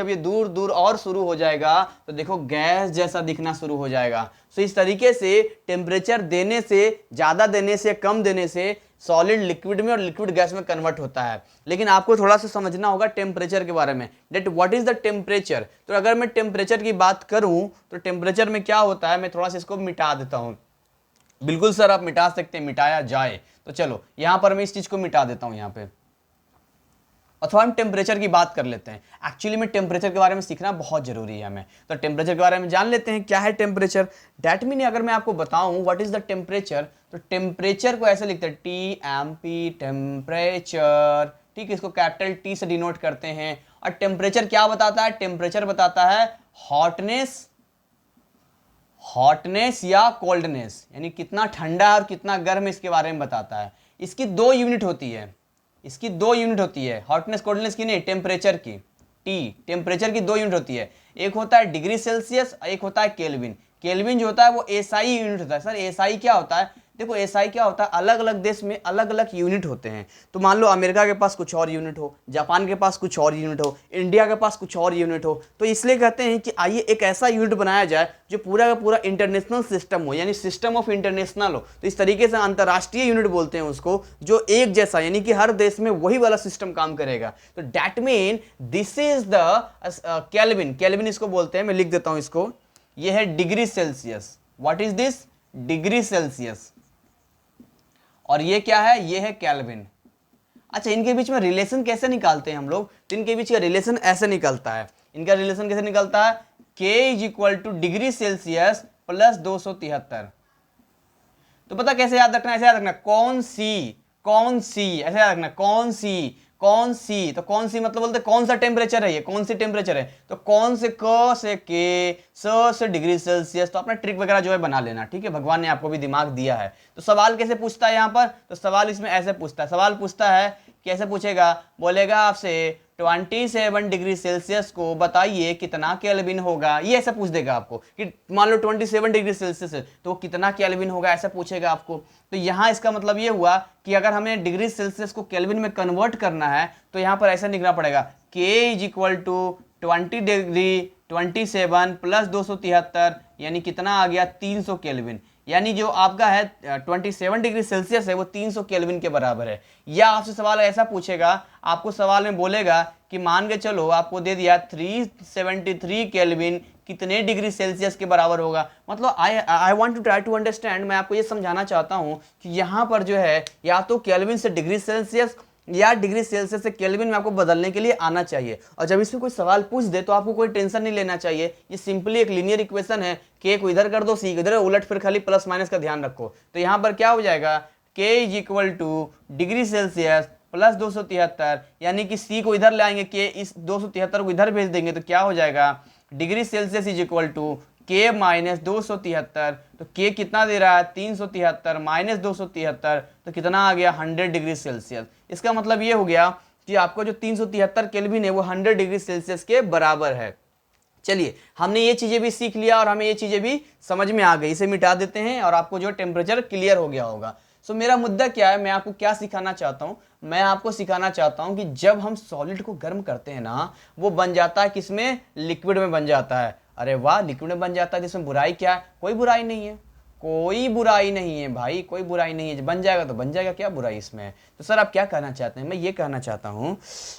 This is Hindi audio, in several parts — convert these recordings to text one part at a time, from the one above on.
जब ये दूर दूर और शुरू हो जाएगा तो देखो गैस जैसा दिखना शुरू हो जाएगा। सो इस तरीके से टेम्परेचर देने से, ज़्यादा देने से, कम देने से सॉलिड लिक्विड में और लिक्विड गैस में कन्वर्ट होता है। लेकिन आपको थोड़ा सा समझना होगा टेम्परेचर के बारे में, that what is the temperature. तो अगर मैं टेम्परेचर की बात करूं तो टेम्परेचर में क्या होता है, मैं थोड़ा सा इसको मिटा देता हूं। बिल्कुल सर आप मिटा सकते हैं, मिटाया जाए तो चलो यहां पर मैं इस चीज को मिटा देता हूं यहां पे, अथवा हम टेम्परेचर की बात कर लेते हैं। एक्चुअली में टेम्परेचर के बारे में सीखना बहुत जरूरी है हमें, तो टेम्परेचर के बारे में जान लेते हैं क्या है टेम्परेचर। दैट मीन अगर मैं आपको बताऊं व्हाट इज द टेम्परेचर, तो टेम्परेचर को ऐसे लिखते हैं TMP, टेम्परेचर, ठीक है, इसको कैपिटल T से डिनोट करते हैं। और टेम्परेचर क्या बताता है, टेम्परेचर बताता है हॉटनेस, हॉटनेस या कोल्डनेस, यानी कितना ठंडा और कितना गर्म इसके बारे में बताता है। इसकी दो यूनिट होती है, इसकी दो यूनिट होती है, हॉटनेस कोल्डनेस की नहीं, टेम्परेचर की। टेम्परेचर की दो यूनिट होती है, एक होता है डिग्री सेल्सियस, एक होता है केल्विन। केल्विन जो होता है वो एसआई यूनिट होता है। सर एसआई क्या होता है, देखो एसआई क्या होता है, अलग अलग देश में अलग अलग यूनिट होते हैं। तो मान लो अमेरिका के पास कुछ और यूनिट हो, जापान के पास कुछ और यूनिट हो, इंडिया के पास कुछ और यूनिट हो, तो इसलिए कहते हैं कि आइए एक ऐसा यूनिट बनाया जाए जो पूरा का पूरा इंटरनेशनल सिस्टम हो, यानी सिस्टम ऑफ इंटरनेशनल हो। तो इस तरीके से अंतर्राष्ट्रीय यूनिट बोलते हैं उसको, जो एक जैसा, यानी कि हर देश में वही वाला सिस्टम काम करेगा। तो that mean this is the kelvin, kelvin इसको बोलते हैं, मैं लिख देता हूं इसको, ये है degree Celsius. What is this, degree Celsius. और ये क्या है, ये है केल्विन। अच्छा इनके बीच में रिलेशन कैसे निकालते हैं हम लोग, तो इनके बीच का रिलेशन ऐसे निकलता है। इनका रिलेशन कैसे निकलता है, K is equal two degree Celsius plus 273। तो पता कैसे याद रखना, ऐसे याद रखना, कौन सी, कौन सी, ऐसे याद रखना, कौन सी, कौन सी। तो कौन सी मतलब बोलते कौन सा टेम्परेचर है, ये कौन सी टेम्परेचर है, तो कौन से, क से के, स से डिग्री सेल्सियस। तो अपना ट्रिक वगैरह जो है बना लेना, ठीक है, भगवान ने आपको भी दिमाग दिया है। तो सवाल कैसे पूछता है यहाँ पर, तो सवाल इसमें ऐसे पूछता है, सवाल पूछता है कैसे पूछेगा, बोलेगा आपसे 27 डिग्री सेल्सियस को बताइए कितना केल्विन होगा। ये ऐसा पूछ देगा आपको कि मान लो 27 डिग्री सेल्सियस है तो कितना केल्विन होगा, ऐसा पूछेगा आपको। तो यहाँ इसका मतलब ये हुआ कि अगर हमें डिग्री सेल्सियस को केल्विन में कन्वर्ट करना है तो यहाँ पर ऐसा लिखना पड़ेगा, K is equal to 20 degree 27 plus 273, यानी कितना आ गया 300 केल्विन। यानी जो आपका है 27 डिग्री सेल्सियस है वो 300 केल्विन के बराबर है। या आपसे सवाल ऐसा पूछेगा, आपको सवाल में बोलेगा कि मान के चलो आपको दे दिया 373 केल्विन कितने डिग्री सेल्सियस के बराबर होगा। मतलब I want to try to understand, मैं आपको ये समझाना चाहता हूं कि यहाँ पर जो है या तो केल्विन से डिग्री सेल्सियस या डिग्री सेल्सियस से केल्विन में आपको बदलने के लिए आना चाहिए। और जब इसमें कोई सवाल पूछ दे तो आपको कोई टेंशन नहीं लेना चाहिए, ये सिंपली एक लीनियर इक्वेशन है, के को इधर कर दो, सी को इधर, उलट फिर खाली प्लस माइनस का ध्यान रखो। तो यहाँ पर क्या हो जाएगा, के is equal two degree Celsius plus 273, यानी कि सी को इधर ले आएंगे, के इस 273 को इधर भेज देंगे तो क्या हो जाएगा, degree Celsius is equal to K minus 273। तो के कितना दे रहा है 373 माइनस 273, तो कितना आ गया 100 डिग्री सेल्सियस। इसका मतलब ये हो गया कि आपको जो 373 केल्विन है वो 100 डिग्री सेल्सियस के बराबर है। चलिए हमने ये चीजें भी सीख लिया और हमें ये चीजें भी समझ में आ गई, इसे मिटा देते हैं और आपको जो टेम्परेचर क्लियर हो गया होगा। सो मेरा मुद्दा क्या है, मैं आपको क्या सिखाना चाहता हूं, मैं आपको सिखाना चाहता हूं कि जब हम सॉलिड को गर्म करते हैं ना, वो बन जाता है किसमें, लिक्विड में बन जाता है। अरे वाह, लिक्विड में बन जाता है, जिसमें बुराई क्या है, कोई बुराई नहीं है, कोई बुराई नहीं है भाई, कोई बुराई नहीं है, बन जाएगा तो बन जाएगा, क्या बुराई इसमें है। तो सर आप क्या कहना चाहते हैं, मैं ये कहना चाहता हूं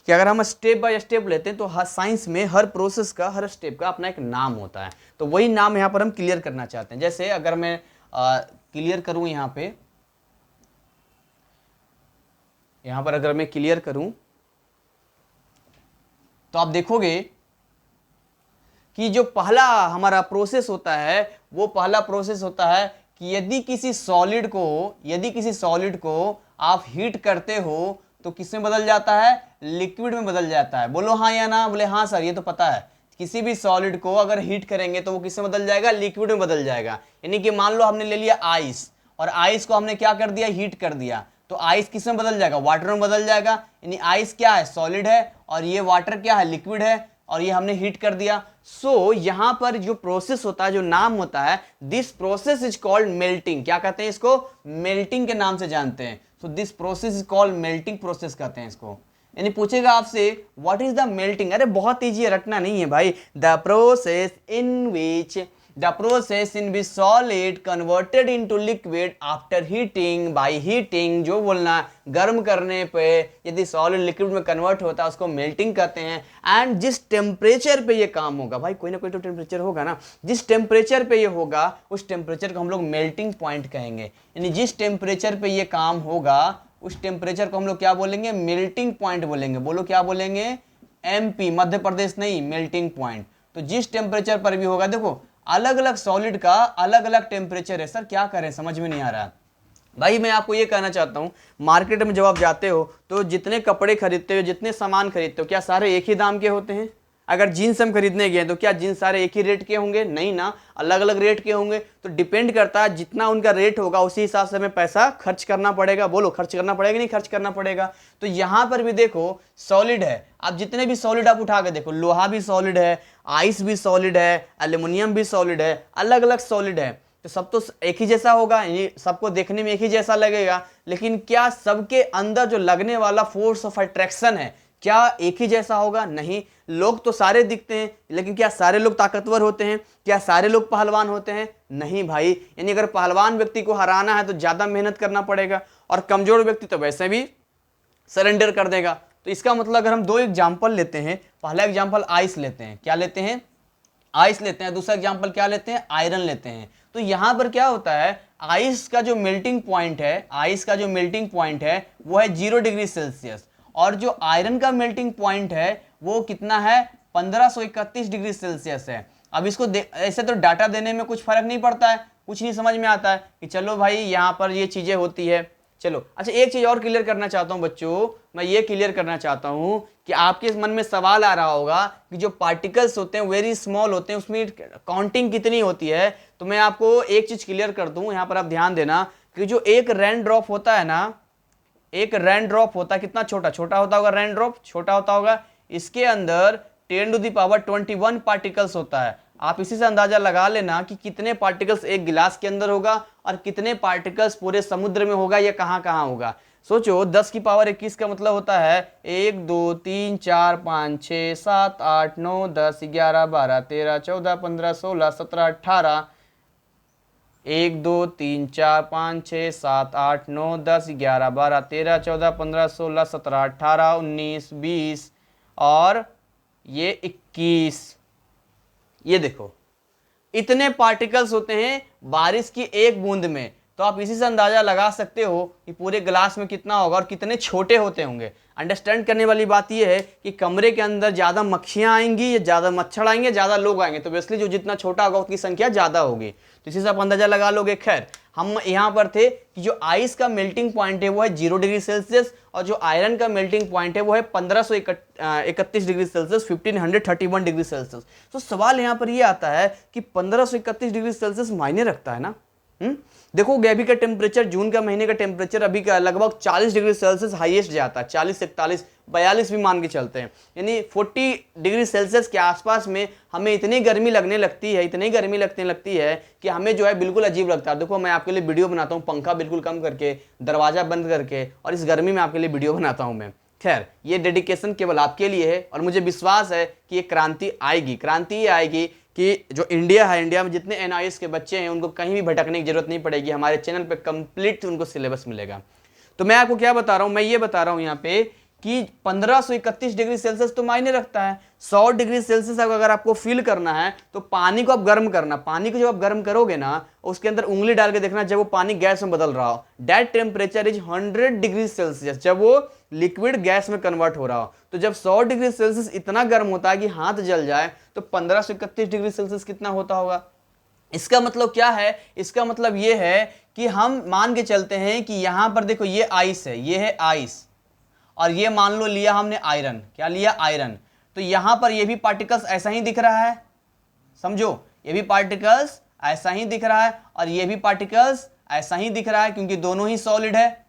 कि अगर हम स्टेप बाय स्टेप लेते हैं तो हर साइंस में हर प्रोसेस का, हर स्टेप का अपना एक नाम होता है। तो वही नाम यहाँ पर हम क्लियर करना चाहते हैं। जैसे अगर मैं क्लियर करूं यहाँ पर अगर मैं क्लियर करूं तो आप देखोगे कि जो पहला हमारा प्रोसेस होता है वो पहला प्रोसेस होता है कि यदि किसी सॉलिड को आप हीट करते हो तो किस में बदल जाता है, लिक्विड में बदल जाता है। बोलो हाँ या ना, बोले हाँ सर ये तो पता है। किसी भी सॉलिड को अगर हीट करेंगे तो वो किस में बदल जाएगा, लिक्विड में बदल जाएगा। यानी कि मान लो हमने ले लिया आइस और आइस को हमने क्या कर दिया, हीट कर दिया, तो आइस किस में बदल जाएगा, वाटर में बदल जाएगा। यानी आइस क्या है, सॉलिड है, और ये वाटर क्या है, लिक्विड है, और ये हमने हीट कर दिया। सो यहां पर जो प्रोसेस होता है, जो नाम होता है, this process is called melting. क्या कहते हैं इसको, मेल्टिंग के नाम से जानते हैं। So this process is called melting process कहते हैं इसको। यानी पूछेगा आपसे व्हाट इज द मेल्टिंग, अरे बहुत ईजी है, रटना नहीं है भाई। The process in which solid converted into liquid after heating by heating, जो बोलना गर्म करने पे यदि सॉलिड लिक्विड में कन्वर्ट होता है उसको मेल्टिंग कहते हैं। एंड जिस टेम्परेचर पे ये काम होगा, भाई कोई ना कोई तो टेम्परेचर होगा ना, जिस टेम्परेचर पे ये होगा उस टेम्परेचर को हम लोग मेल्टिंग पॉइंट कहेंगे। यानी जिस टेम्परेचर पे ये काम होगा उस टेम्परेचर को हम लोग क्या बोलेंगे, मेल्टिंग पॉइंट बोलेंगे। बोलो क्या बोलेंगे, एमपी, मध्य प्रदेश नहीं, मेल्टिंग पॉइंट। तो जिस टेम्परेचर पर भी होगा, देखो अलग अलग सॉलिड का अलग अलग टेम्परेचर है। सर क्या करें, समझ में नहीं आ रहा। भाई मैं आपको ये कहना चाहता हूँ, मार्केट में जब आप जाते हो तो जितने कपड़े खरीदते हो, जितने सामान खरीदते हो, क्या सारे एक ही दाम के होते हैं? अगर जीन्स हम खरीदने गए तो क्या जीन्स सारे एक ही रेट के होंगे? नहीं ना, अलग अलग रेट के होंगे। तो डिपेंड करता है, जितना उनका रेट होगा उसी हिसाब से हमें पैसा खर्च करना पड़ेगा। बोलो खर्च करना पड़ेगा नहीं, खर्च करना पड़ेगा। तो यहाँ पर भी देखो सॉलिड है, आप जितने भी सॉलिड आप उठा के देखो, लोहा भी सॉलिड है, आइस भी सॉलिड है, एल्यूमिनियम भी सॉलिड है, अलग अलग सॉलिड है। तो सब तो एक ही जैसा होगा, ये सबको देखने में एक ही जैसा लगेगा, लेकिन क्या सबके अंदर जो लगने वाला फोर्स ऑफ अट्रैक्शन है क्या एक ही जैसा होगा? नहीं। लोग तो सारे दिखते हैं, लेकिन क्या सारे लोग ताकतवर होते हैं? क्या सारे लोग पहलवान होते हैं? नहीं भाई। यानी अगर पहलवान व्यक्ति को हराना है तो ज्यादा मेहनत करना पड़ेगा, और कमजोर व्यक्ति तो वैसे भी सरेंडर कर देगा। तो इसका मतलब अगर हम दो एग्जाम्पल लेते हैं, पहला एग्जाम्पल आइस लेते हैं, क्या लेते हैं, आइस लेते हैं। दूसरा एग्जाम्पल क्या लेते हैं, आयरन लेते हैं। तो यहां पर क्या होता है, आइस का जो मेल्टिंग पॉइंट है, आइस का जो मेल्टिंग पॉइंट है वो है 0 डिग्री सेल्सियस, और जो आयरन का मेल्टिंग पॉइंट है वो कितना है, 1531 डिग्री सेल्सियस है। अब इसको ऐसे तो डाटा देने में कुछ फर्क नहीं पड़ता है, कुछ नहीं समझ में आता है कि चलो भाई यहाँ पर ये चीजें होती है। चलो अच्छा, एक चीज और क्लियर करना चाहता हूं बच्चों, मैं ये क्लियर करना चाहता हूं कि आपके मन में सवाल आ रहा होगा कि जो पार्टिकल्स होते हैं वेरी स्मॉल होते हैं, उसमें काउंटिंग कितनी होती है। तो मैं आपको एक चीज क्लियर कर दूं, यहां पर आप ध्यान देना कि जो एक रेन ड्रॉप होता है ना, एक रेन ड्रॉप होता है, कितना छोटा छोटा होता होगा, रेन ड्रॉप छोटा होता होगा, इसके अंदर 10⁻21 पार्टिकल्स होता है। आप इसी से अंदाजा लगा लेना कि कितने पार्टिकल्स एक गिलास के अंदर होगा और कितने पार्टिकल्स पूरे समुद्र में होगा, या कहां कहां होगा। सोचो 10⁻21 का मतलब होता है 1 2 3 4 5 6 7 8 9 10 11 12 13 14 15 16 17 18, 1 2 3 4 5 6 7 8 9 10 11 12 13 14 15 16 17 18 19 20 और ये 21। ये देखो इतने पार्टिकल्स होते हैं बारिश की एक बूंद में। तो आप इसी से अंदाजा लगा सकते हो कि पूरे गिलास में कितना होगा और कितने छोटे होते होंगे। अंडरस्टैंड करने वाली बात यह है कि कमरे के अंदर ज्यादा मक्खियां आएंगी या ज्यादा मच्छर आएंगे, ज्यादा लोग आएंगे, तो बेसिकली जो जितना छोटा होगा उसकी संख्या ज्यादा होगी। तो इसी से आप अंदाजा लगा लोगे। खैर हम यहाँ पर थे कि जो आइस का मेल्टिंग पॉइंट है वो है 0 डिग्री सेल्सियस, और जो आयरन का मेल्टिंग पॉइंट है वो है 1531 डिग्री सेल्सियस, 1531 डिग्री सेल्सियस। तो सवाल यहाँ पर ये आता है कि 1531 डिग्री सेल्सियस मायने रखता है ना। देखो अभी का टेम्परेचर, जून का महीने का टेम्परेचर अभी का लगभग 40 डिग्री सेल्सियस हाईएस्ट जाता है, 40 41 42 भी मान के चलते हैं। यानी 40 डिग्री सेल्सियस के आसपास में हमें इतनी गर्मी लगने लगती है, इतनी गर्मी लगने लगती है कि हमें जो है बिल्कुल अजीब लगता है। देखो मैं आपके लिए वीडियो बनाता हूँ पंखा बिल्कुल कम करके, दरवाजा बंद करके, और इस गर्मी में आपके लिए वीडियो बनाता हूँ मैं। खैर ये डेडिकेशन केवल आपके लिए है, और मुझे विश्वास है कि ये क्रांति आएगी। क्रांति ये आएगी कि जो इंडिया है, इंडिया में जितने NIS के बच्चे हैं उनको कहीं भी भटकने की जरूरत नहीं पड़ेगी, हमारे चैनल पे कंप्लीट उनको सिलेबस मिलेगा। तो मैं आपको क्या बता रहा हूं, मैं ये बता रहा हूं यहाँ पे कि 1531 डिग्री सेल्सियस तो मायने रखता है। 100 डिग्री सेल्सियस अगर आपको फील करना है तो पानी को आप गर्म करना, पानी को जब आप गर्म करोगे ना उसके अंदर उंगली डाल के देखना जब वो पानी गैस में बदल रहा हो, that temperature is 100 degree Celsius, जब वो लिक्विड गैस में कन्वर्ट हो रहा हो। तो जब 100 डिग्री सेल्सियस इतना गर्म होता है कि हाथ जल जाए, तो 1531 डिग्री सेल्सियस कितना होता होगा। इसका मतलब क्या है, इसका मतलब ये है कि हम मान के चलते हैं कि यहां पर देखो ये आइस है, ये है आइस, और ये मान लो लिया हमने आयरन, क्या लिया, आयरन। तो यहां पर ये भी पार्टिकल्स ऐसा ही दिख रहा है, समझो ये भी पार्टिकल्स ऐसा ही दिख रहा है और ये भी पार्टिकल्स ऐसा ही दिख रहा है, क्योंकि दोनों ही सॉलिड है।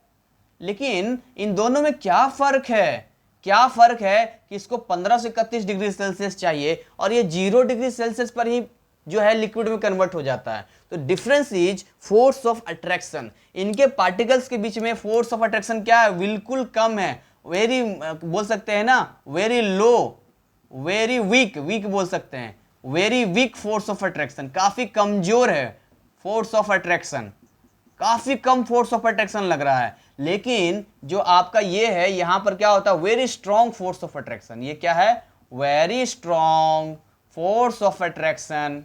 लेकिन इन दोनों में क्या फर्क है, क्या फर्क है कि इसको 1531 डिग्री सेल्सियस चाहिए और ये 0 डिग्री सेल्सियस पर ही जो है लिक्विड में कन्वर्ट हो जाता है। तो difference is force of attraction. इनके पार्टिकल्स के बीच में फोर्स ऑफ अट्रैक्शन क्या है, बिल्कुल कम है, वेरी बोल सकते हैं ना, very low, very weak, weak बोल सकते हैं, very weak force of attraction, काफी कमजोर है फोर्स ऑफ अट्रैक्शन, काफी कम फोर्स ऑफ अट्रैक्शन लग रहा है। लेकिन जो आपका ये है यहां पर क्या होता है, very strong force of attraction, ये क्या है, very strong force of attraction.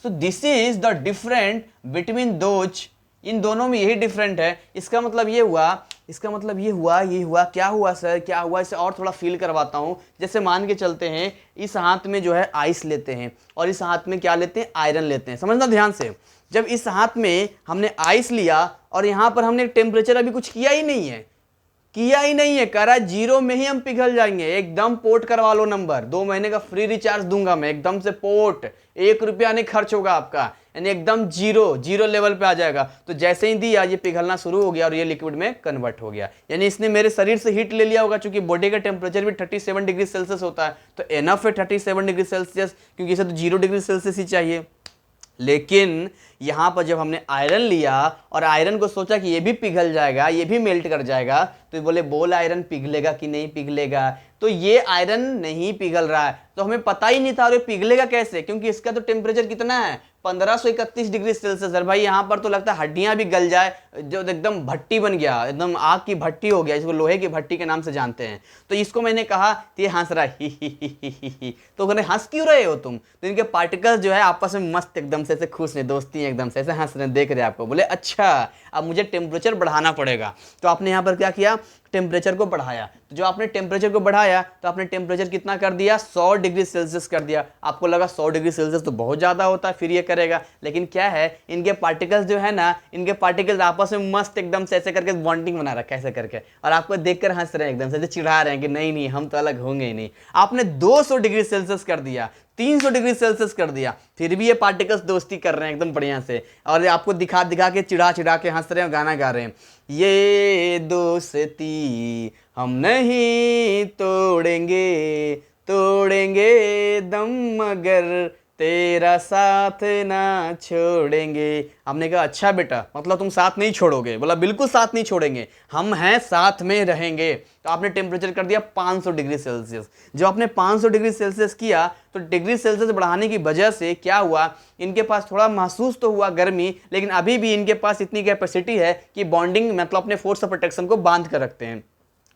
So this is the different between those, इन दोनों में यही डिफरेंट है। इसका मतलब ये हुआ, इसका मतलब ये हुआ, क्या हुआ सर, क्या हुआ, इसे और थोड़ा फील करवाता हूं। जैसे मान के चलते हैं इस हाथ में जो है आइस लेते हैं और इस हाथ में क्या लेते हैं, आयरन लेते हैं। समझना ध्यान से, जब इस हाथ में हमने आइस लिया और यहां पर हमने टेम्परेचर अभी कुछ किया ही नहीं है, कह रहा है 0 में ही हम पिघल जाएंगे, एकदम पोर्ट करवा लो नंबर, 2 महीने का फ्री रिचार्ज दूंगा मैं, एकदम से पोर्ट, 1 रुपया नहीं खर्च होगा आपका, यानी एकदम जीरो लेवल पे आ जाएगा। तो जैसे ही दिया ये पिघलना शुरू हो गया और ये लिक्विड में कन्वर्ट हो गया, यानी इसने मेरे शरीर से हीट ले लिया होगा, क्योंकि बॉडी का टेम्परेचर भी 37 डिग्री सेल्सियस होता है, तो एनफ है 37 डिग्री सेल्सियस, क्योंकि इसे तो 0 डिग्री सेल्सियस ही चाहिए। लेकिन यहां पर जब हमने आयरन लिया और आयरन को सोचा कि ये भी पिघल जाएगा, ये भी मेल्ट कर जाएगा, तो बोले बोल आयरन पिघलेगा कि नहीं पिघलेगा, तो ये आयरन नहीं पिघल रहा है। तो हमें पता ही नहीं था और ये पिघलेगा कैसे, क्योंकि इसका तो टेम्परेचर कितना है, 1531 डिग्री सेल्सियस है भाई। यहाँ पर तो लगता है हड्डियां भी गल जाए, जो एकदम भट्टी बन गया, एकदम आग की भट्टी हो गया, इसको लोहे की भट्टी के नाम से जानते हैं। तो इसको मैंने कहा तो ये हंस रहा है, ही। तो कहने हंस क्यों रहे हो तुम, तो इनके पार्टिकल्स जो है आपस में मस्त एकदम से ऐसे खुश है, दोस्ती एकदम से ऐसे हंस रहे हैं, देख रहे हैं आपको। बोले अच्छा अब मुझे टेम्परेचर बढ़ाना पड़ेगा, तो आपने यहाँ पर क्या किया, टेम्परेचर को बढ़ाया। तो जो आपने टेम्परेचर को बढ़ाया तो आपने टेम्परेचर कितना कर दिया, 100 डिग्री सेल्सियस कर दिया। आपको लगा 100 डिग्री सेल्सियस तो बहुत ज़्यादा होता है, फिर ये करेगा, लेकिन क्या है, इनके पार्टिकल्स जो है ना, इनके पार्टिकल्स आपस में मस्त एकदम से ऐसे करके बॉन्डिंग बना रखा है ऐसे करके, और आपको देखकर हंस रहे हैं, एकदम से चिढ़ा रहे हैं कि नहीं नहीं हम तो अलग होंगे ही नहीं। आपने 200 डिग्री सेल्सियस कर दिया, 300 डिग्री सेल्सियस कर दिया, फिर भी ये पार्टिकल्स दोस्ती कर रहे हैं एकदम बढ़िया से, और आपको दिखा दिखा के चिढ़ा के हंस रहे हैं, गाना गा रहे हैं, ये दोस्ती हम नहीं तोड़ेंगे, तोड़ेंगे दम मगर तेरा साथ ना छोड़ेंगे। हमने कहा अच्छा बेटा, मतलब तुम साथ नहीं छोड़ोगे, बोला बिल्कुल साथ नहीं छोड़ेंगे, हम हैं साथ में रहेंगे। तो आपने टेम्परेचर कर दिया 500 डिग्री सेल्सियस। जब आपने 500 डिग्री सेल्सियस किया तो डिग्री सेल्सियस बढ़ाने की वजह से क्या हुआ, इनके पास थोड़ा महसूस तो हुआ गर्मी, लेकिन अभी भी इनके पास इतनी कैपेसिटी है कि बॉन्डिंग मतलब अपने फोर्स ऑफ प्रोटेक्शन को बांध कर रखते हैं।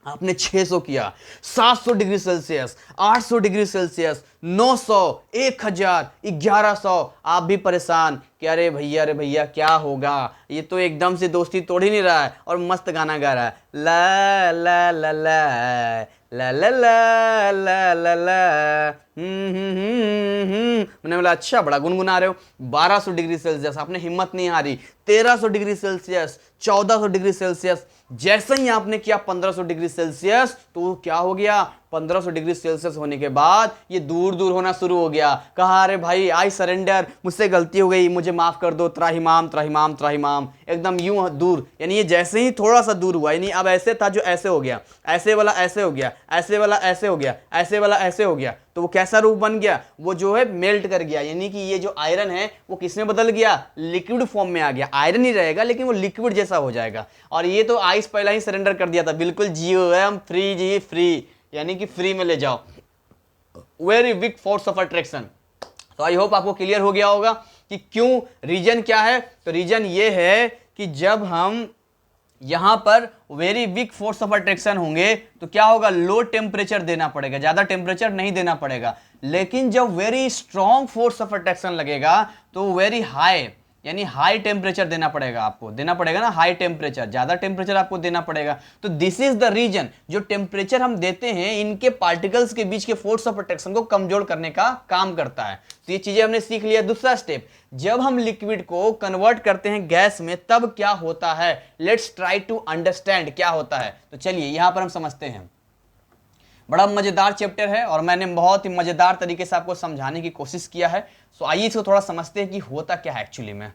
आपने 600 किया, 700 डिग्री सेल्सियस, 800 डिग्री सेल्सियस, 900, 1000, 1100, आप भी परेशान कि अरे भैया क्या होगा, ये तो एकदम से दोस्ती तोड़ ही नहीं रहा है, और मस्त गाना गा रहा है, ला ला ला ला ला ला ला ला ला ला, मैंने बोला अच्छा बड़ा गुनगुना रहे हो। 1200 डिग्री सेल्सियस, आपने हिम्मत नहीं हारी, 1300 डिग्री सेल्सियस, 1400 डिग्री सेल्सियस, जैसे ही आपने किया 1500 डिग्री सेल्सियस, तो क्या हो गया, 1500 डिग्री सेल्सियस होने के बाद ये दूर दूर होना शुरू हो गया। कहा अरे भाई आई सरेंडर, मुझसे गलती हो गई, मुझे माफ कर दो, त्राहिमाम त्राहिमाम त्राहिमाम, एकदम यूं दूर, यानी ये जैसे ही थोड़ा सा दूर हुआ, यानी अब ऐसे था जो ऐसे हो गया, ऐसे वाला ऐसे हो गया, ऐसे वाला ऐसे हो गया, ऐसे वाला ऐसे हो गया, तो वो कैसा रूप बन गया, वो जो है मेल्ट कर गया, यानी कि ये जो आयरन है वो किसमें बदल गया, लिक्विड फॉर्म में आ गया। आयरन ही रहेगा लेकिन वो लिक्विड जैसा हो जाएगा। और ये तो आइस पहला ही सरेंडर कर दिया था, बिल्कुल जियो हम फ्री जी फ्री, यानी कि फ्री में ले जाओ, very weak force of attraction. तो आई होप आपको क्लियर हो गया होगा कि क्यों, रीजन क्या है। तो रीजन ये है कि जब हम यहां पर very weak force of attraction होंगे तो क्या होगा, लो टेम्परेचर देना पड़ेगा, ज्यादा टेम्परेचर नहीं देना पड़ेगा। लेकिन जब very strong force of attraction लगेगा तो वेरी हाई, यानी हाई टेम्परेचर देना पड़ेगा, आपको देना पड़ेगा ना हाई टेम्परेचर, ज्यादा टेम्परेचर आपको देना पड़ेगा। तो दिस इज द रीजन, जो टेम्परेचर हम देते हैं इनके पार्टिकल्स के बीच के फोर्स ऑफ अट्रैक्शन को कमजोर करने का काम करता है। तो ये चीजें हमने सीख लिया। दूसरा स्टेप, जब हम लिक्विड को कन्वर्ट करते हैं गैस में तब क्या होता है, लेट्स ट्राई टू अंडरस्टैंड क्या होता है। तो चलिए यहां पर हम समझते हैं, बड़ा मजेदार चैप्टर है और मैंने बहुत ही मजेदार तरीके से आपको समझाने की कोशिश किया है। सो आइए इसको थोड़ा समझते हैं कि होता क्या है एक्चुअली में।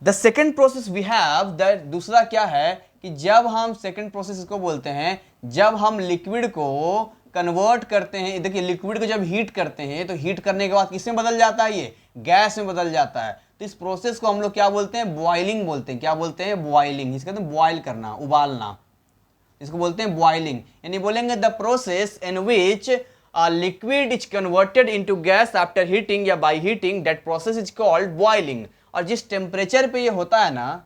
The second process we have, the दूसरा क्या है कि जब हम सेकेंड प्रोसेस इसको बोलते हैं, जब हम लिक्विड को कन्वर्ट करते हैं, देखिए लिक्विड को जब हीट करते हैं तो हीट करने के बाद किसमें बदल जाता है, ये गैस में बदल जाता है। तो इस प्रोसेस को हम लोग क्या बोलते हैं, बॉइलिंग बोलते हैं। क्या बोलते हैं, बॉइलिंग, इसका तो बॉइल करना, उबालना। इसको बोलते हैं बॉइलिंग। यानी बोलेंगे the process in which liquid is converted into gas after heating या by heating, that process is called boiling. और जिस टेम्परेचर पे ये होता है ना,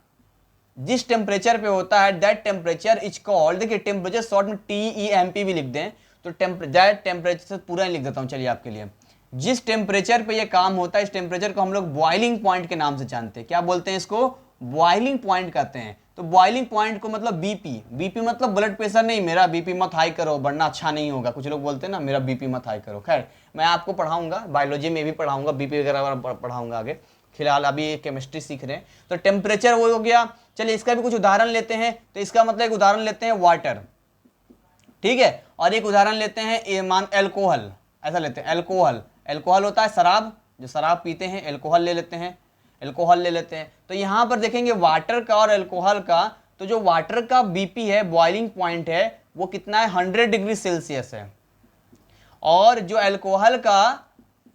जिस टेम्परेचर पे होता है, दैट टेम्परेचर इज कॉल्ड, देखिए टेम्परेचर शॉर्ट में TEMP भी लिख दें तो दैट टेम्परेचर पूरा ही लिख देता हूं चलिए आपके लिए। जिस टेम्परेचर पे ये काम होता है, इस टेम्परेचर को हम लोग बॉइलिंग पॉइंट के नाम से जानते हैं। क्या बोलते हैं इसको? बॉइलिंग पॉइंट कहते हैं। तो बॉइलिंग पॉइंट को मतलब बीपी मतलब ब्लड प्रेशर नहीं, मेरा बीपी मत हाई करो वरना अच्छा नहीं होगा। कुछ लोग बोलते हैं ना मेरा बीपी मत हाई करो। खैर मैं आपको पढ़ाऊंगा, बायोलॉजी में भी पढ़ाऊंगा, बीपी वगैरह पढ़ाऊंगा आगे। फिलहाल अभी केमिस्ट्री सीख रहे हैं। तो टेम्परेचर वो हो गया। चलिए इसका भी कुछ उदाहरण लेते हैं। तो इसका मतलब एक उदाहरण लेते हैं वाटर, ठीक है, और एक उदाहरण लेते हैं मान एल्कोहल, ऐसा लेते हैं एल्कोहल। एल्कोहल होता है शराब, जो शराब पीते हैं, एल्कोहल ले लेते हैं, एल्कोहल ले लेते हैं। तो यहां पर देखेंगे वाटर का और एल्कोहल का, तो जो वाटर का बीपी है, बॉइलिंग पॉइंट है, वो कितना है 100 डिग्री सेल्सियस है, और जो एल्कोहल का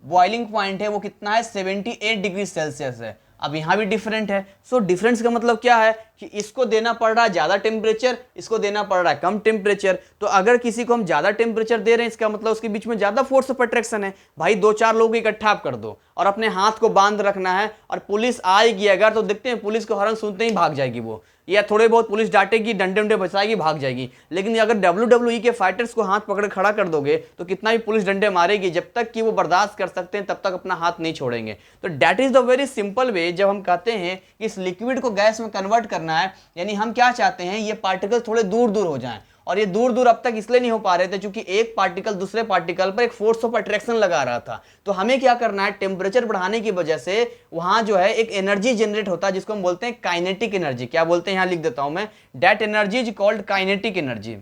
बॉइलिंग पॉइंट है वो कितना है 78 डिग्री सेल्सियस है। अब यहां भी डिफरेंट है। सो डिफरेंस का मतलब क्या है कि इसको देना पड़ रहा है ज्यादा टेम्परेचर, इसको देना पड़ रहा है कम टेम्परेचर। तो अगर किसी को हम ज्यादा टेम्परेचर दे रहे हैं, इसका मतलब उसके बीच में ज्यादा फोर्स ऑफ अट्रैक्शन है। भाई 2-4 लोग इकट्ठा आप कर दो और अपने हाथ को बांध रखना है, और पुलिस आएगी अगर, तो देखते हैं पुलिस को हॉर्न सुनते ही भाग जाएगी वो, या थोड़े बहुत पुलिस डांटेगी, डंडे उंडे बचाएगी, भाग जाएगी। लेकिन अगर WWE के फाइटर्स को हाथ पकड़ खड़ा कर दोगे तो कितना भी पुलिस डंडे मारेगी, जब तक कि वो बर्दाश्त कर सकते हैं तब तक अपना हाथ नहीं छोड़ेंगे। तो that is the very simple way. जब हम कहते हैं कि इस लिक्विड को गैस में कन्वर्ट करना है, यानी हम क्या चाहते हैं, ये पार्टिकल थोड़े दूर दूर हो जाएं। और ये दूर दूर अब तक इसलिए नहीं हो पा रहे थे क्योंकि एक पार्टिकल दूसरे पार्टिकल पर एक फोर्स ऑफ अट्रैक्शन लगा रहा था। तो हमें क्या करना है, टेम्परेचर बढ़ाने की वजह से वहां जो है एक एनर्जी जनरेट होता है जिसको हम बोलते हैं काइनेटिक एनर्जी। क्या बोलते हैं, यहां लिख देता हूं मैं, that energy is called kinetic energy.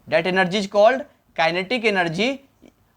That energy is called kinetic energy,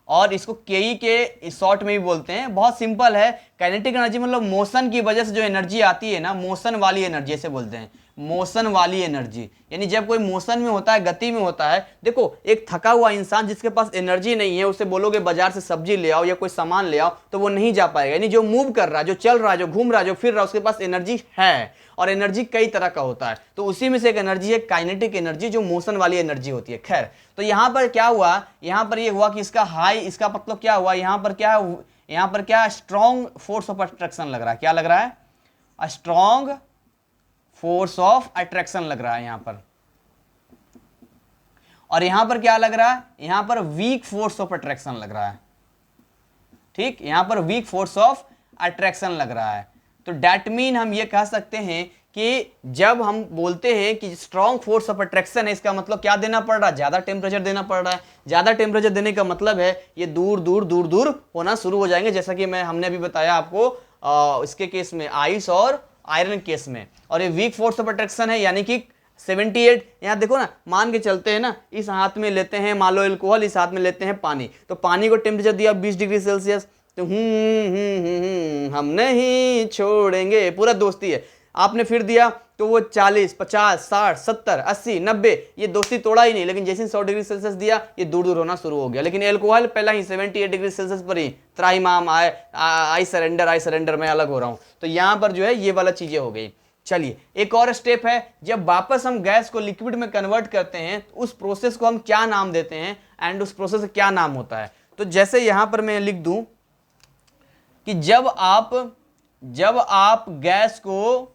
और इसको केई के शॉर्ट में भी बोलते हैं। बहुत सिंपल है, काइनेटिक एनर्जी मतलब मोशन की वजह से जो एनर्जी आती है ना, मोशन वाली एनर्जी ऐसे बोलते हैं, मोशन वाली एनर्जी। यानी जब कोई मोशन में होता है, गति में होता है। देखो एक थका हुआ इंसान जिसके पास एनर्जी नहीं है, उसे बोलोगे बाजार से सब्जी ले आओ या कोई सामान ले आओ, तो वो नहीं जा पाएगा। यानी जो मूव कर रहा है, जो चल रहा है, जो घूम रहा है, जो फिर रहा है, उसके पास एनर्जी है। और एनर्जी कई तरह का होता है, तो उसी में से एक एनर्जी है काइनेटिक एनर्जी, जो मोशन वाली एनर्जी होती है। खैर तो यहां पर क्या हुआ, यहां पर ये हुआ कि इसका हाई, इसका मतलब क्या हुआ, यहां पर क्या है, यहां पर क्या स्ट्रॉन्ग फोर्स ऑफ अट्रैक्शन लग रहा है। क्या लग रहा है, स्ट्रॉन्ग फोर्स ऑफ अट्रैक्शन लग रहा है यहां पर। और यहां पर क्या लग रहा है, यहां पर वीक फोर्स ऑफ अट्रैक्शन लग रहा है। ठीक, यहां पर वीक फोर्स ऑफ अट्रैक्शन लग रहा है। तो डैट मीन हम ये कह सकते हैं कि जब हम बोलते हैं कि स्ट्रॉन्ग फोर्स ऑफ अट्रैक्शन है, इसका मतलब क्या देना पड़ रहा है, ज्यादा टेम्परेचर देना पड़ रहा है। ज्यादा टेम्परेचर देने का मतलब है ये दूर दूर दूर दूर होना शुरू हो जाएंगे, जैसा कि हमने अभी बताया आपको इसके केस में, आइस और आयरन केस में। और ये वीक फोर्स ऑफ अट्रैक्शन है, यानी कि 78। यहाँ देखो ना, मान के चलते हैं ना, इस हाथ में लेते हैं मान लो एल्कोहल, इस हाथ में लेते हैं पानी। तो पानी को टेम्परेचर दिया 20 डिग्री सेल्सियस, तो हम नहीं छोड़ेंगे, पूरा दोस्ती है। आपने फिर दिया तो वो 40, 50, 60, 70, 80, 90, ये दोस्ती तोड़ा ही नहीं। लेकिन जैसे 100 डिग्री सेल्सियस दिया, ये दूर दूर होना शुरू हो गया। लेकिन एल्कोहल पहला ही 78 डिग्री सेल्सियस पर ही त्राहिमाम आई सरेंडर, मैं अलग हो रहा हूं। तो यहां पर जो है ये वाला चीजें हो गई। चलिए एक और स्टेप है, जब वापस हम गैस को लिक्विड में कन्वर्ट करते हैं तो उस प्रोसेस को हम क्या नाम देते हैं, एंड उस प्रोसेस का क्या नाम होता है। तो जैसे यहां पर मैं लिख दूं कि जब आप गैस को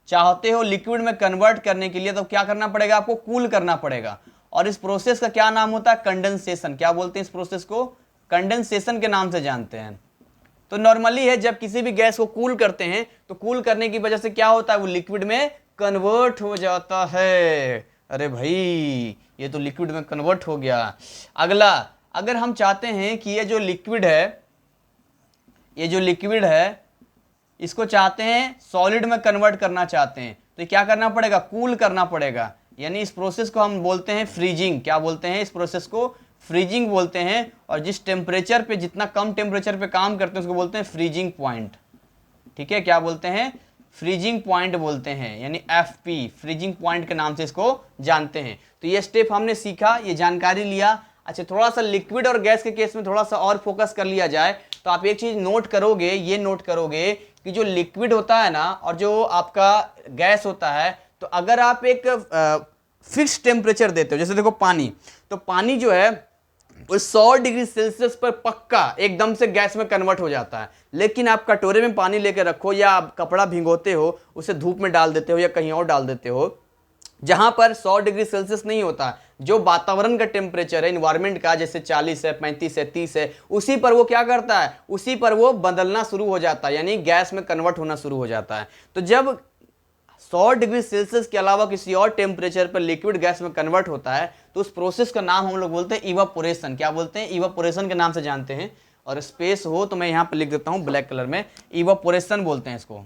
चाहते हो लिक्विड में कन्वर्ट करने के लिए, तो क्या करना पड़ेगा, आपको कूल करना पड़ेगा। और इस प्रोसेस का क्या नाम होता है, कंडेंसेशन। क्या बोलते हैं इस प्रोसेस को, कंडेंसेशन के नाम से जानते हैं। तो नॉर्मली है, जब किसी भी गैस को कूल करते हैं तो कूल करने की वजह से क्या होता है, वो लिक्विड में कन्वर्ट हो जाता है। अरे भाई ये तो लिक्विड में कन्वर्ट हो गया। अगला, अगर हम चाहते हैं कि ये जो लिक्विड है इसको चाहते हैं सॉलिड में कन्वर्ट करना चाहते हैं, तो क्या करना पड़ेगा, कूल करना पड़ेगा। यानी इस प्रोसेस को हम बोलते हैं फ्रीजिंग। क्या बोलते हैं इस प्रोसेस को, फ्रीजिंग बोलते हैं। और जिस टेम्परेचर पे, जितना कम टेम्परेचर पे काम करते हैं उसको बोलते हैं फ्रीजिंग पॉइंट। ठीक है, क्या बोलते हैं, फ्रीजिंग पॉइंट बोलते हैं, यानी FP, फ्रीजिंग पॉइंट के नाम से इसको जानते हैं। तो ये स्टेप हमने सीखा, ये जानकारी लिया। अच्छा, थोड़ा सा लिक्विड और गैस के केस में थोड़ा सा और फोकस कर लिया जाए तो आप एक चीज नोट करोगे, ये नोट करोगे कि जो लिक्विड होता है ना और जो आपका गैस होता है, तो अगर आप एक फिक्स टेम्परेचर देते हो, जैसे देखो पानी, तो पानी जो है वो 100 डिग्री सेल्सियस पर पक्का एकदम से गैस में कन्वर्ट हो जाता है। लेकिन आप कटोरे में पानी लेके रखो या आप कपड़ा भिगोते हो, उसे धूप में डाल देते हो या कहीं और डाल देते हो जहां पर 100 डिग्री सेल्सियस नहीं होता, जो वातावरण का टेम्परेचर है इन्वायरमेंट का, जैसे 40 है, 35 है, 30 है, उसी पर वो क्या करता है, उसी पर वो बदलना शुरू हो जाता है, यानी गैस में कन्वर्ट होना शुरू हो जाता है। तो जब 100 डिग्री सेल्सियस के अलावा किसी और टेम्परेचर पर लिक्विड गैस में कन्वर्ट होता है तो उस प्रोसेस का नाम हम लोग बोलते हैं इवापोरेशन। क्या बोलते हैं? इवापोरेशन के नाम से जानते हैं। और स्पेस हो तो मैं यहां पर लिख देता हूं ब्लैक कलर में, इवापोरेशन बोलते हैं इसको,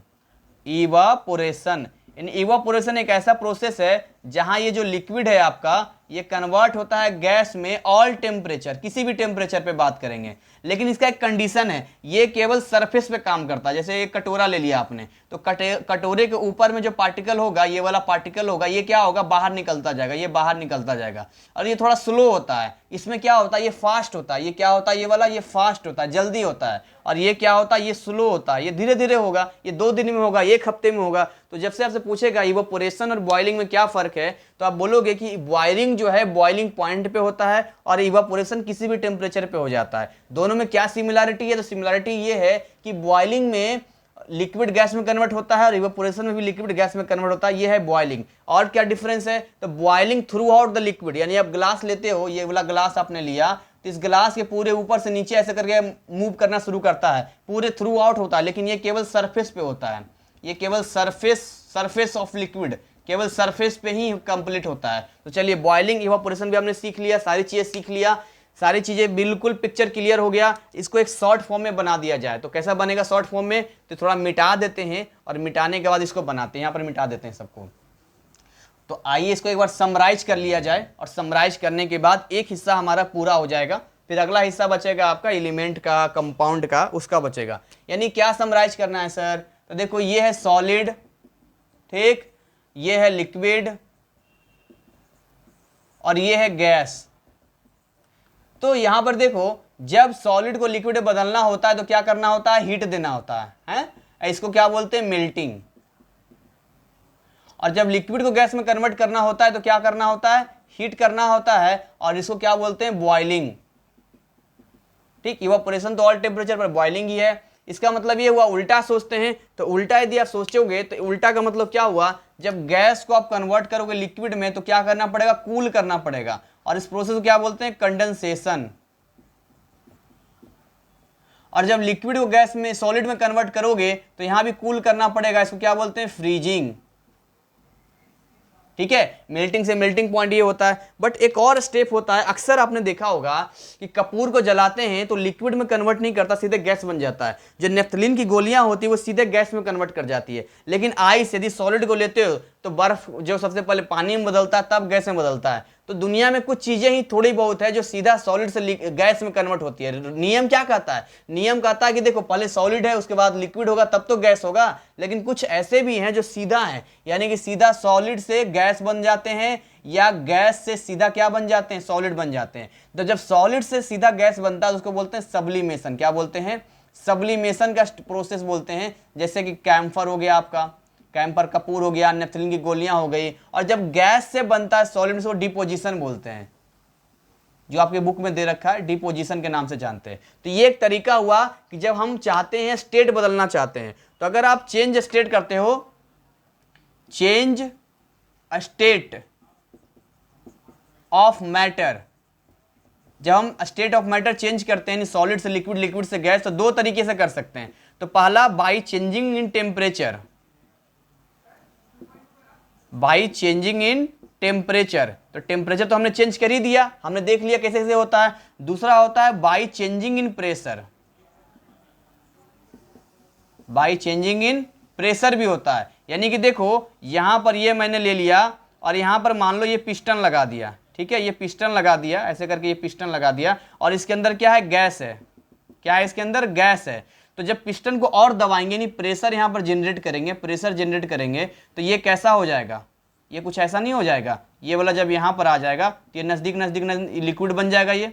इवापोरेशन। इवापोरेशन एक ऐसा प्रोसेस है जहां ये जो लिक्विड है आपका, ये कन्वर्ट होता है गैस में ऑल टेम्परेचर, किसी भी टेम्परेचर पे बात करेंगे। लेकिन इसका एक कंडीशन है, ये केवल सरफेस पे काम करता है। जैसे एक कटोरा ले लिया आपने, तो कटोरे के ऊपर में जो पार्टिकल होगा, ये वाला पार्टिकल होगा, ये क्या होगा, बाहर निकलता जाएगा, ये बाहर निकलता जाएगा। और ये थोड़ा स्लो होता है, इसमें क्या होता है, ये फास्ट होता है। ये क्या होता है, ये वाला, ये फास्ट होता है, जल्दी होता है। और ये क्या होता है, ये स्लो होता है, ये धीरे धीरे होगा, ये 2 दिन में होगा, 1 हफ्ते में होगा। तो जब से आपसे पूछेगा इवापोरेशन और बॉइलिंग में क्या फर्क है, तो आप बोलोगे कि बॉइलिंग जो है बॉइलिंग पॉइंट पे होता है और इवापोरेशन किसी भी टेम्परेचर पे हो जाता है। दोनों में क्या सिमिलरिटी है? तो सिमिलरिटी ये है कि बॉइलिंग में लिक्विड गैस में कन्वर्ट होता है और इवापोरेशन में भी लिक्विड गैस में कन्वर्ट होता है, ये है बॉइलिंग। और क्या डिफरेंस है? तो boiling through out the liquid, यानी आप ग्लास लेते हो, ये वाला ग्लास आपने लिया, तो इस ग्लास के पूरे ऊपर से नीचे ऐसे करके मूव करना शुरू करता है, पूरे थ्रू आउट होता है। लेकिन ये केवल सरफेस पे होता है, ये केवल सरफेस ऑफ लिक्विड, केवल सरफेस पे ही कंप्लीट होता है। तो चलिए, बॉइलिंग इवापोरेशन भी हमने सीख लिया, सारी चीजें सीख लिया, सारी चीजें बिल्कुल पिक्चर क्लियर हो गया। इसको एक शॉर्ट फॉर्म में बना दिया जाए तो कैसा बनेगा शॉर्ट फॉर्म में? तो थोड़ा मिटा देते हैं और मिटाने के बाद इसको बनाते हैं, यहाँ पर मिटा देते हैं सबको। तो आइए इसको एक बार समराइज कर लिया जाए, और समराइज करने के बाद एक हिस्सा हमारा पूरा हो जाएगा, फिर अगला हिस्सा बचेगा आपका एलिमेंट का, कंपाउंड का, उसका बचेगा। यानी क्या समराइज करना है सर? तो देखो, ये है सॉलिड, ठीक, ये है लिक्विड और ये है गैस। तो यहां पर देखो, जब सॉलिड को लिक्विड में बदलना होता है तो क्या करना होता है? हीट देना होता है? इसको क्या बोलते हैं? मेल्टिंग। और जब लिक्विड को गैस में कन्वर्ट करना होता है तो क्या करना होता है? हीट करना होता है, और इसको क्या बोलते हैं? बॉइलिंग। ठीक, इवापोरेशन तो ऑल टेम्परेचर पर, बॉइलिंग ही है। इसका मतलब ये हुआ, उल्टा सोचते हैं तो उल्टा यदि आप सोचोगे तो उल्टा का मतलब क्या हुआ? जब गैस को आप कन्वर्ट करोगे लिक्विड में तो क्या करना पड़ेगा? कूल करना पड़ेगा। और इस प्रोसेस को क्या बोलते हैं? कंडेंसेशन। और जब लिक्विड को गैस में, सॉलिड में कन्वर्ट करोगे तो यहां भी कूल करना पड़ेगा, इसको क्या बोलते हैं? फ्रीजिंग। ठीक है, मेल्टिंग से मेल्टिंग पॉइंट ये होता है। बट एक और स्टेप होता है, अक्सर आपने देखा होगा कि कपूर को जलाते हैं तो लिक्विड में कन्वर्ट नहीं करता, सीधे गैस बन जाता है। जो नेफ्थलीन की गोलियां होती है वो सीधे गैस में कन्वर्ट कर जाती है। लेकिन आइस, यदि सॉलिड को लेते हो तो बर्फ जो सबसे पहले पानी में बदलता है तब गैस में बदलता है। तो दुनिया में कुछ चीजें ही थोड़ी बहुत है जो सीधा सॉलिड से गैस में कन्वर्ट होती है। नियम क्या कहता है? नियम कहता है कि देखो, पहले सॉलिड है, उसके बाद लिक्विड होगा, तब तो गैस होगा। लेकिन कुछ ऐसे भी हैं जो सीधा है, यानी कि सीधा सॉलिड से गैस बन जाते हैं, या गैस से सीधा क्या बन जाते हैं? सॉलिड बन जाते हैं। तो जब सॉलिड से सीधा गैस बनता है तो उसको बोलते हैं सब्लिमेशन। क्या बोलते हैं? सब्लिमेशन का प्रोसेस बोलते हैं। जैसे कि कैम्फर हो गया आपका, कैम्पर कपूर हो गया, नेफ्थलीन की गोलियां हो गई। और जब गैस से बनता है सॉलिड से, वो डिपोजिशन बोलते हैं, जो आपके बुक में दे रखा है, डिपोजिशन के नाम से जानते हैं। तो ये एक तरीका हुआ कि जब हम चाहते हैं, स्टेट बदलना चाहते हैं, तो अगर आप चेंज स्टेट करते हो, चेंज स्टेट ऑफ मैटर, जब हम स्टेट ऑफ मैटर चेंज करते हैं सॉलिड से लिक्विड, लिक्विड से गैस, तो 2 तरीके से कर सकते हैं। तो पहला, by changing in temperature, by changing in temperature. तो टेम्परेचर तो हमने चेंज कर ही दिया, हमने देख लिया कैसे कैसे होता है। दूसरा होता है by changing in pressure, by changing in pressure भी होता है। यानी कि देखो, यहां पर ये मैंने ले लिया और यहां पर मान लो ये पिस्टन लगा दिया, ठीक है, ये पिस्टन लगा दिया, ऐसे करके ये पिस्टन लगा दिया, और इसके अंदर क्या है? गैस है। क्या है इसके अंदर? गैस है। तो जब पिस्टन को और दबाएंगे, नहीं प्रेशर यहां पर जनरेट करेंगे, प्रेशर जनरेट करेंगे, तो ये कैसा हो जाएगा? ये कुछ ऐसा नहीं हो जाएगा। ये वाला जब यहां पर आ जाएगा तो ये नजदीक नजदीक लिक्विड बन जाएगा, ये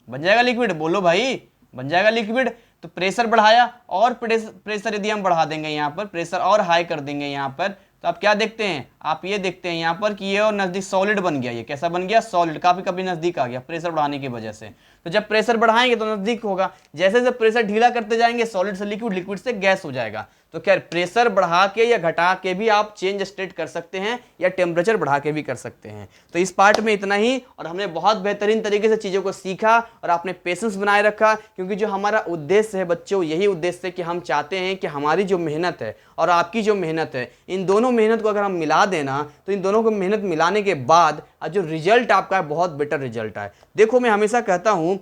बन जाएगा लिक्विड। बोलो भाई, बन जाएगा लिक्विड। तो प्रेशर बढ़ाया, और प्रेशर यदि हम बढ़ा देंगे, यहाँ पर प्रेशर और हाई कर देंगे यहाँ पर, तो आप क्या देखते हैं? आप ये देखते हैं यहाँ पर कि ये और नज़दीक सॉलिड बन गया, ये कैसा बन गया, सॉलिड, काफ़ी काफ़ी नज़दीक आ गया प्रेशर बढ़ाने की वजह से। तो जब प्रेशर बढ़ाएंगे तो नज़दीक होगा, जैसे जैसे प्रेशर ढीला करते जाएंगे सॉलिड से लिक्विड, लिक्विड से गैस हो जाएगा। तो खैर प्रेशर बढ़ा के या घटा के भी आप चेंज स्टेट कर सकते हैं या टेम्परेचर बढ़ा के भी कर सकते हैं। तो इस पार्ट में इतना ही, और हमने बहुत बेहतरीन तरीके से चीज़ों को सीखा और आपने पेशेंस बनाए रखा, क्योंकि जो हमारा उद्देश्य है बच्चों, यही उद्देश्य है कि हम चाहते हैं कि हमारी जो मेहनत है और आपकी जो मेहनत है, इन दोनों मेहनत को अगर हम मिला देना तो इन दोनों को मेहनत मिलाने के बाद जो रिजल्ट आपका है बहुत बेटर रिजल्ट आए। देखो मैं हमेशा कहता हूँ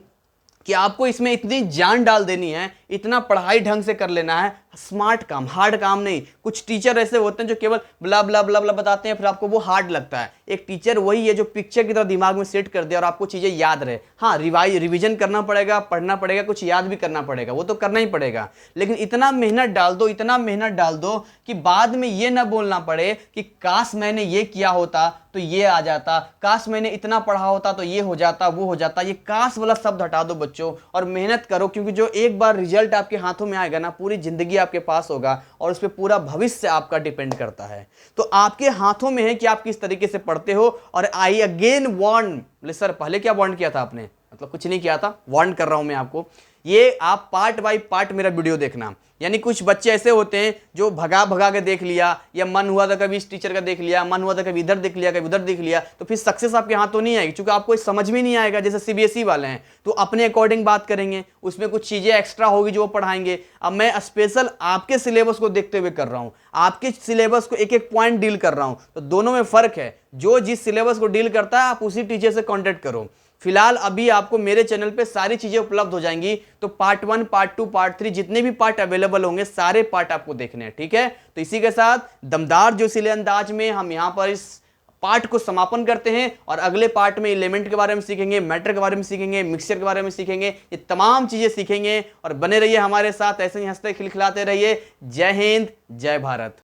कि आपको इसमें इतनी जान डाल देनी है, इतना पढ़ाई ढंग से कर लेना है, स्मार्ट काम, हार्ड काम नहीं। कुछ टीचर ऐसे होते हैं जो केवल ब्ला ब्ला ब्ला ब्ला बताते हैं, फिर आपको वो हार्ड लगता है। एक टीचर वही है जो पिक्चर की तरह दिमाग में सेट कर दे और आपको चीज़ें याद रहे। हाँ, रिवीजन करना पड़ेगा, पढ़ना पड़ेगा, कुछ याद भी करना पड़ेगा, वो तो करना ही पड़ेगा, लेकिन इतना मेहनत डाल दो, इतना मेहनत डाल दो कि बाद में ये ना बोलना पड़े कि काश मैंने ये किया होता तो ये आ जाता, काश मैंने इतना पढ़ा होता तो ये हो जाता, वो हो जाता। ये काश वाला शब्द हटा दो बच्चों और मेहनत करो, क्योंकि जो एक बार रिजल्ट आपके हाथों में आएगा ना, पूरी जिंदगी आपके पास होगा और उस पर पूरा भविष्य आपका डिपेंड करता है। तो आपके हाथों में है कि आप किस तरीके से पढ़ते हो। और आई अगेन वार्न, सर पहले क्या वार्न किया था आपने, मतलब कुछ नहीं किया था, वार्न कर रहा हूं मैं आपको, ये आप पार्ट बाय पार्ट मेरा वीडियो देखना। यानी कुछ बच्चे ऐसे होते हैं जो भगा भगा के देख लिया, या मन हुआ था कभी इस टीचर का देख लिया, मन हुआ था कभी इधर देख लिया, कभी उधर देख लिया, तो फिर सक्सेस आपके हाथों नहीं आएगी, क्योंकि आपको समझ में नहीं आएगा। जैसे सीबीएसई वाले हैं तो अपने अकॉर्डिंग बात करेंगे, उसमें कुछ चीज़ें एक्स्ट्रा होगी जो वो पढ़ाएंगे। अब मैं स्पेशल आपके सिलेबस को देखते हुए कर रहा हूँ, आपके सिलेबस को एक एक पॉइंट डील कर रहा हूँ, तो दोनों में फ़र्क है। जो जिस सिलेबस को डील करता है आप उसी टीचर से कॉन्टेक्ट करो। फिलहाल अभी आपको मेरे चैनल पे सारी चीजें उपलब्ध हो जाएंगी, तो पार्ट 1, पार्ट 2, पार्ट 3 जितने भी पार्ट अवेलेबल होंगे सारे पार्ट आपको देखने हैं, ठीक है। तो इसी के साथ दमदार जोशीले अंदाज में हम यहां पर इस पार्ट को समापन करते हैं, और अगले पार्ट में एलिमेंट के बारे में सीखेंगे, मैटर के बारे में सीखेंगे, मिक्सचर के बारे में सीखेंगे, ये तमाम चीजें सीखेंगे। और बने रहिए हमारे साथ, ऐसे ही हंसते खिलखिलाते रहिए। जय हिंद, जय भारत।